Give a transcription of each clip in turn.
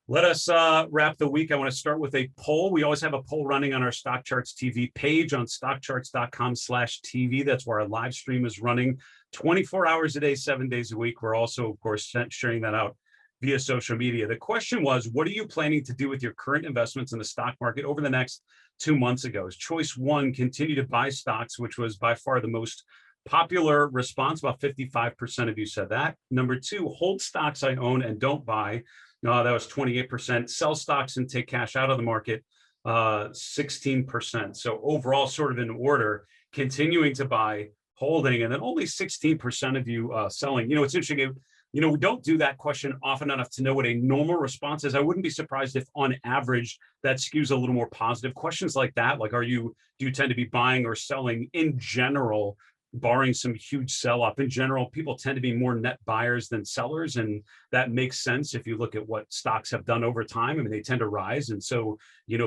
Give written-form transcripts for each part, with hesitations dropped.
Let us wrap the week. I want to start with a poll. We always have a poll running on our StockCharts TV page on stockcharts.com/TV. That's where our live stream is running 24 hours a day, 7 days a week. We're also, of course, sharing that out via social media. The question was, what are you planning to do with your current investments in the stock market over the next 2 months ago? Choice one, continue to buy stocks, which was by far the most popular response. About 55% of you said that. Number two, hold stocks I own and don't buy. That was 28%. Sell stocks and take cash out of the market, 16%. So overall, sort of in order, continuing to buy, holding, and then only 16% of you selling. It's interesting. We don't do that question often enough to know what a normal response is. I wouldn't be surprised if on average that skews a little more positive. Questions like that, like do you tend to be buying or selling in general, barring some huge sell-off. In general, people tend to be more net buyers than sellers, and that makes sense if you look at what stocks have done over time. I mean, they tend to rise, and so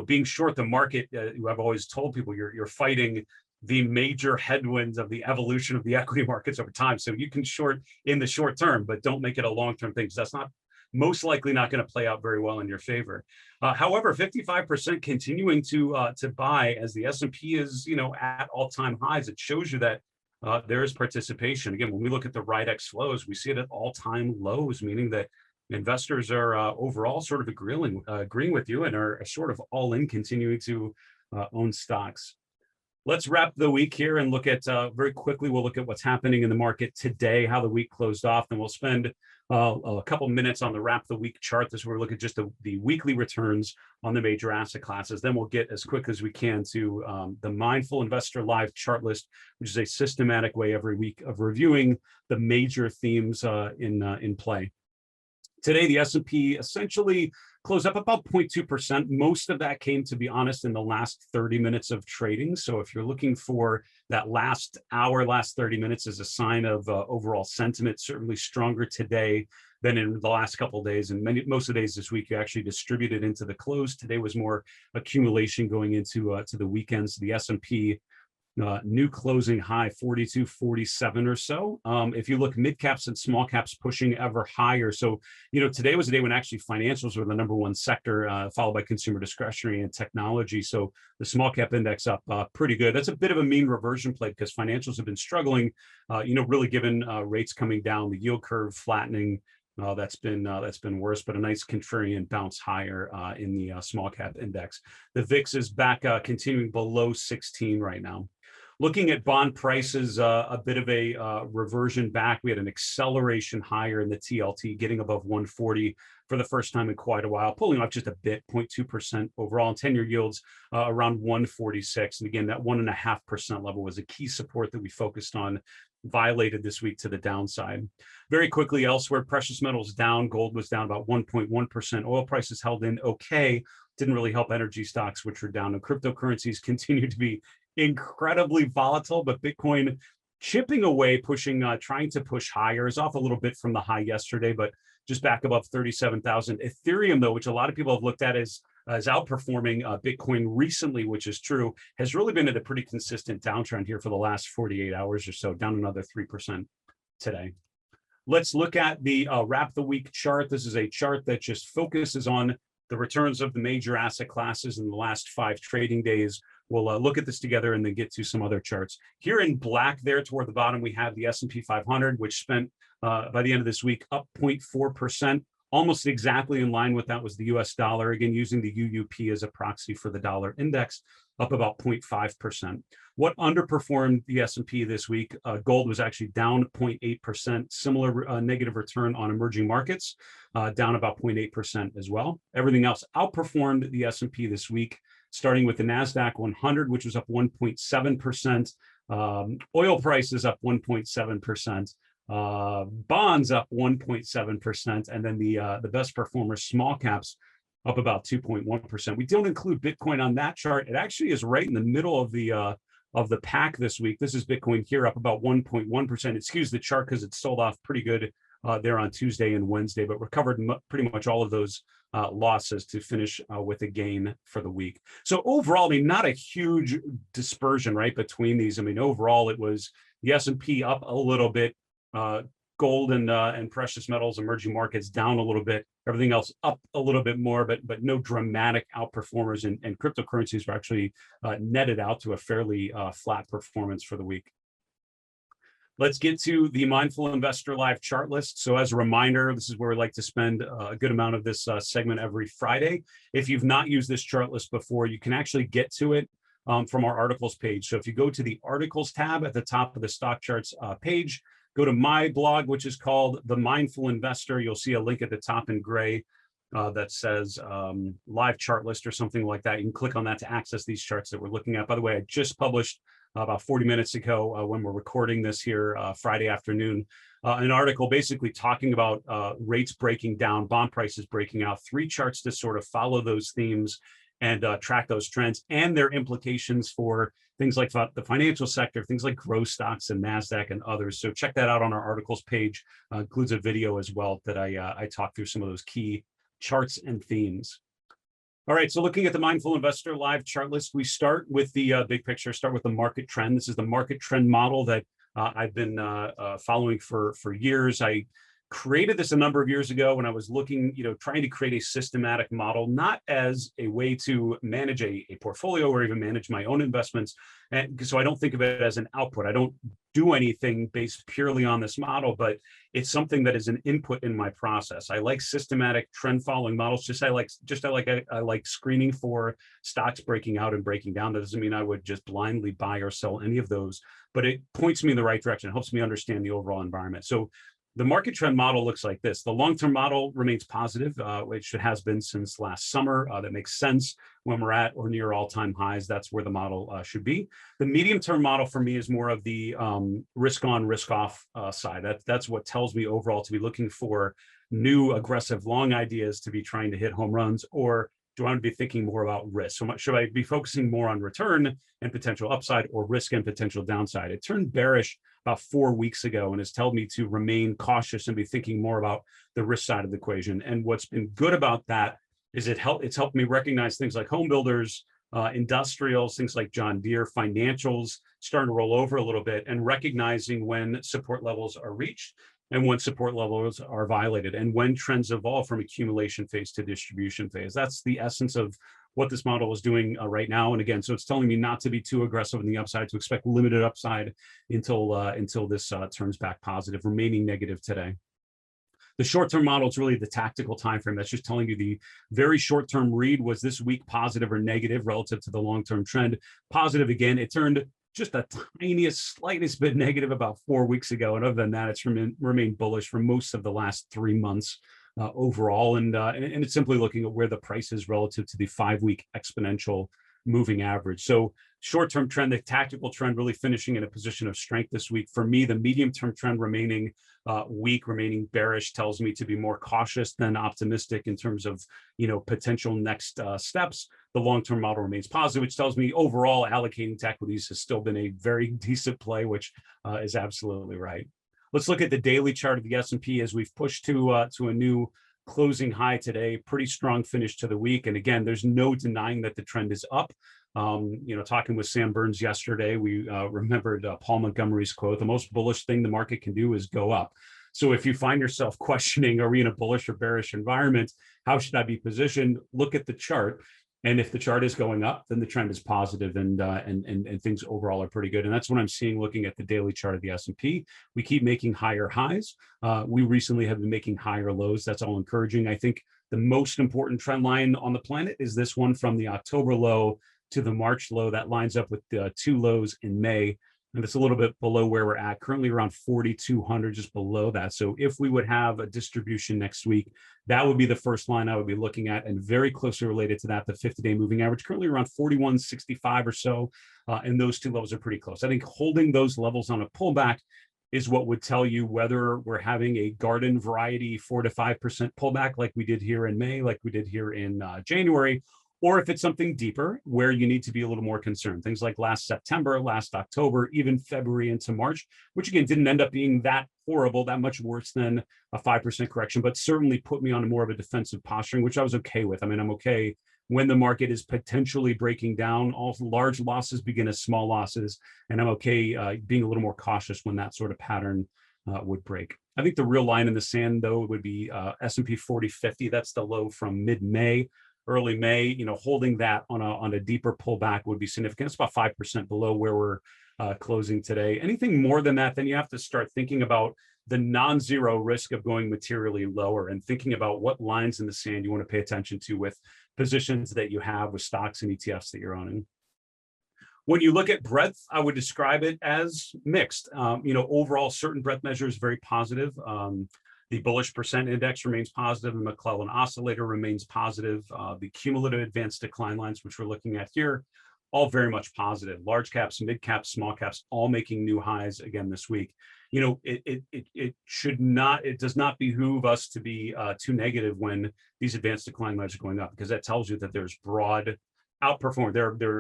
being short the market, I've always told people you're fighting the major headwinds of the evolution of the equity markets over time. So you can short in the short term, but don't make it a long-term thing, because that's not most likely not going to play out very well in your favor. However, 55% continuing to buy as the S&P is at all-time highs. It shows you that there is participation. Again, when we look at the RIDEX flows, we see it at all-time lows, meaning that investors are overall sort of agreeing with you and are sort of all in, continuing to own stocks. Let's wrap the week here and look at very quickly. We'll look at what's happening in the market today, how the week closed off, and we'll spend a couple minutes on the wrap the week chart. This is where we look at just the weekly returns on the major asset classes. Then we'll get as quick as we can to the Mindful Investor Live ChartList, which is a systematic way every week of reviewing the major themes in play. Today, the S&P essentially closed up about 0.2%. Most of that came, to be honest, in the last 30 minutes of trading. So if you're looking for that last hour, last 30 minutes as a sign of overall sentiment, certainly stronger today than in the last couple of days. And most of the days this week, you actually distributed into the close. Today was more accumulation going into to the weekend. So the S&P new closing high 42.47 or so. If you look, mid caps and small caps pushing ever higher. So today was a day when actually financials were the number one sector, followed by consumer discretionary and technology. So the small cap index up pretty good. That's a bit of a mean reversion play, because financials have been struggling, really given rates coming down, the yield curve flattening. That's been worse, but a nice contrarian bounce higher in the small cap index. The VIX is back continuing below 16 right now. Looking at bond prices, a bit of a reversion back. We had an acceleration higher in the TLT, getting above 140 for the first time in quite a while, pulling off just a bit, 0.2% overall, and 10-year yields around 146. And again, that 1.5% level was a key support that we focused on, violated this week to the downside. Very quickly, elsewhere, precious metals down. Gold was down about 1.1%. Oil prices held in okay. Didn't really help energy stocks, which were down. And cryptocurrencies continue to be incredibly volatile, but Bitcoin chipping away, pushing, trying to push higher, is off a little bit from the high yesterday, but just back above 37,000. Ethereum, though, which a lot of people have looked at as outperforming Bitcoin recently, which is true, has really been at a pretty consistent downtrend here for the last 48 hours or so, down another 3% today. Let's look at the wrap the week chart. This is a chart that just focuses on the returns of the major asset classes in the last 5 trading days. We'll look at this together and then get to some other charts. Here in black there toward the bottom, we have the S&P 500, which spent by the end of this week up 0.4%, almost exactly in line with that was the US dollar, again, using the UUP as a proxy for the dollar index, up about 0.5%. What underperformed the S&P this week? Gold was actually down 0.8%, similar negative return on emerging markets, down about 0.8% as well. Everything else outperformed the S&P this week, starting with the NASDAQ 100, which was up 1.7%. Oil prices up 1.7%. Bonds up 1.7%, and then the best performers, small caps, up about 2.1%. We don't include Bitcoin on that chart. It actually is right in the middle of the pack this week. This is Bitcoin here, up about 1.1%. It skews the chart because it sold off pretty good there on Tuesday and Wednesday, but recovered pretty much all of those losses to finish with a gain for the week. So overall, I mean, not a huge dispersion, right, between these. I mean, overall, it was the S&P up a little bit, gold and precious metals, emerging markets down a little bit. Everything else up a little bit more, but no dramatic outperformers. And cryptocurrencies were actually netted out to a fairly flat performance for the week. Let's get to the Mindful Investor Live chart list. So as a reminder, this is where we like to spend a good amount of this segment every Friday. If you've not used this chart list before, you can actually get to it from our articles page. So if you go to the articles tab at the top of the StockCharts page, go to my blog, which is called The Mindful Investor. You'll see a link at the top in gray that says live chart list or something like that. You can click on that to access these charts that we're looking at. By the way, I just published about 40 minutes ago when we're recording this here Friday afternoon, an article basically talking about rates breaking down, bond prices breaking out, 3 charts to sort of follow those themes and track those trends and their implications for things like the financial sector, things like growth stocks and NASDAQ and others. So check that out on our articles page. Includes a video as well that I talk through some of those key charts and themes. All right, so looking at the Mindful Investor Live chart list, we start with the big picture, start with the market trend. This is the market trend model that I've been following for years. I created this a number of years ago when I was looking, trying to create a systematic model, not as a way to manage a portfolio or even manage my own investments. And so I don't think of it as an output. I don't do anything based purely on this model, but it's something that is an input in my process. I like systematic trend following models. I like screening for stocks breaking out and breaking down. That doesn't mean I would just blindly buy or sell any of those, but it points me in the right direction, helps me understand the overall environment. So the market trend model looks like this. The long-term model remains positive, which it has been since last summer. That makes sense when we're at or near all-time highs. That's where the model should be. The medium-term model for me is more of the risk-on, risk-off side. That's what tells me overall to be looking for new, aggressive, long ideas to be trying to hit home runs, or do I want to be thinking more about risk? So should I be focusing more on return and potential upside or risk and potential downside? It turned bearish about 4 weeks ago and has told me to remain cautious and be thinking more about the risk side of the equation. And what's been good about that is it's helped me recognize things like home builders, industrials, things like John Deere, financials starting to roll over a little bit, and recognizing when support levels are reached and when support levels are violated, and when trends evolve from accumulation phase to distribution phase. That's the essence of what this model is doing right now. And again, so it's telling me not to be too aggressive in the upside, to expect limited upside until this turns back positive, remaining negative today. The short-term model is really the tactical time frame. That's just telling you the very short-term read. Was this week positive or negative relative to the long-term trend? Positive again. It turned just the slightest bit negative about 4 weeks ago. And other than that, it's remained bullish for most of the last 3 months overall. And it's simply looking at where the price is relative to the 5-week exponential moving average. So short-term trend, the tactical trend really finishing in a position of strength this week. For me, the medium-term trend remaining weak, remaining bearish, tells me to be more cautious than optimistic in terms of potential next steps. The long-term model remains positive, which tells me overall allocating to equities has still been a very decent play, which is absolutely right. Let's look at the daily chart of the S&P as we've pushed to a new closing high today. Pretty strong finish to the week. And again, there's no denying that the trend is up. Talking with Sam Burns yesterday, we remembered Paul Montgomery's quote: the most bullish thing the market can do is go up. So if you find yourself questioning, are we in a bullish or bearish environment? How should I be positioned? Look at the chart. And if the chart is going up, then the trend is positive, and things overall are pretty good. And that's what I'm seeing looking at the daily chart of the S&P. We keep making higher highs. We recently have been making higher lows. That's all encouraging. I think the most important trend line on the planet is this one from the October low to the March low. That lines up with the 2 lows in May. And it's a little bit below where we're at, currently around 4,200, just below that. So if we would have a distribution next week, that would be the first line I would be looking at, and very closely related to that, the 50-day moving average, currently around 41.65 or so. And those 2 levels are pretty close. I think holding those levels on a pullback is what would tell you whether we're having a garden variety 4 to 5% pullback like we did here in May, like we did here in January, or if it's something deeper where you need to be a little more concerned. Things like last September, last October, even February into March, which again didn't end up being that horrible, that much worse than a 5% correction, but certainly put me on more of a defensive posturing, which I was okay with. I mean, I'm okay when the market is potentially breaking down. All large losses begin as small losses, and I'm okay being a little more cautious when that sort of pattern would break. I think the real line in the sand, though, would be S&P 40/50. That's the low from mid-May, early May. Holding that on a deeper pullback would be significant. It's about 5% below where we're closing today. Anything more than that, then you have to start thinking about the non-zero risk of going materially lower and thinking about what lines in the sand you want to pay attention to with positions that you have with stocks and ETFs that you're owning. When you look at breadth, I would describe it as mixed. Overall, certain breadth measures very positive. The bullish percent index remains positive. The McClellan oscillator remains positive. The cumulative advanced decline lines, which we're looking at here, all very much positive. Large caps, mid caps, small caps, all making new highs again this week. It does not behoove us to be too negative when these advanced decline lines are going up, because that tells you that there's broad outperform.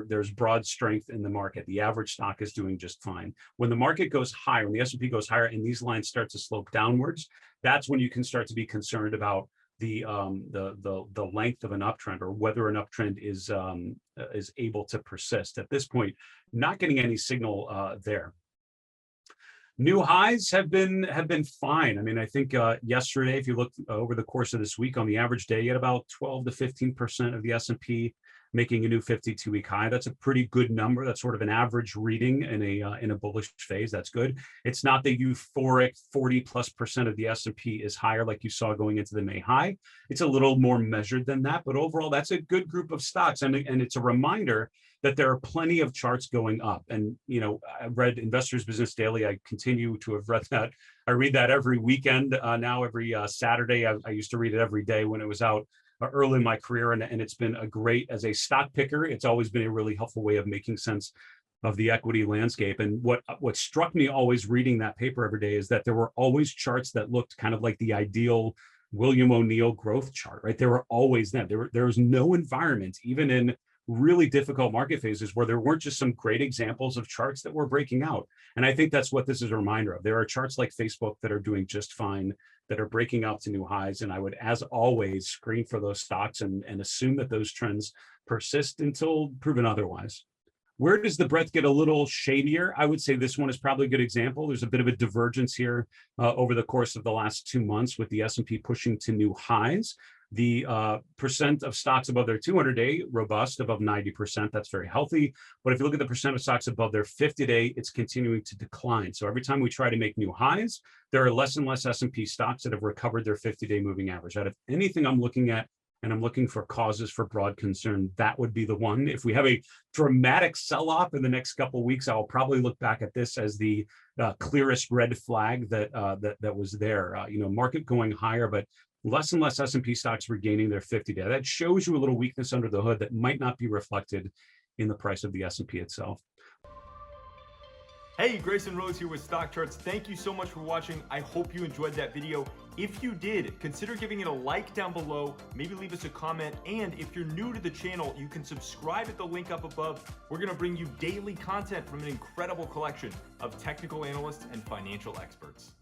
There's broad strength in the market. The average stock is doing just fine. When the market goes higher, when the S&P goes higher and these lines start to slope downwards, that's when you can start to be concerned about the length of an uptrend, or whether an uptrend is able to persist. At this point, not getting any signal there. New highs have been fine. I mean, I think yesterday, if you look over the course of this week, on the average day, you had about 12 to 15% of the S&P making a new 52-week high. That's a pretty good number. That's sort of an average reading in a bullish phase. That's good. It's not the euphoric 40+% of the S&P is higher like you saw going into the May high. It's a little more measured than that, but overall, that's a good group of stocks. And it's a reminder that there are plenty of charts going up. And, I read Investors Business Daily. I continue to have read that. I read that every weekend now, every Saturday. I used to read it every day when it was out early in my career. And it's been a great, as a stock picker, it's always been a really helpful way of making sense of the equity landscape. And what struck me always reading that paper every day is that there were always charts that looked kind of like the ideal William O'Neill growth chart, right? There were always them. There was no environment, even in really difficult market phases, where there weren't just some great examples of charts that were breaking out. And I think that's what this is a reminder of. There are charts like Facebook that are doing just fine, that are breaking out to new highs. And I would, as always, screen for those stocks and assume that those trends persist until proven otherwise. Where does the breadth get a little shadier? I would say this one is probably a good example. There's a bit of a divergence here over the course of the last 2 months, with the S&P pushing to new highs. The percent of stocks above their 200-day, robust, above 90%. That's very healthy. But if you look at the percent of stocks above their 50-day, it's continuing to decline. So every time we try to make new highs, there are less and less S&P stocks that have recovered their 50-day moving average. Out of anything I'm looking at, and I'm looking for causes for broad concern, that would be the one. If we have a dramatic sell-off in the next couple of weeks, I'll probably look back at this as the clearest red flag that was there. Market going higher, but less and less S&P stocks regaining their 50-day. That shows you a little weakness under the hood that might not be reflected in the price of the S&P itself. Hey, Grayson Rose here with StockCharts. Thank you so much for watching. I hope you enjoyed that video. If you did, consider giving it a like down below, maybe leave us a comment, and if you're new to the channel, you can subscribe at the link up above. We're gonna bring you daily content from an incredible collection of technical analysts and financial experts.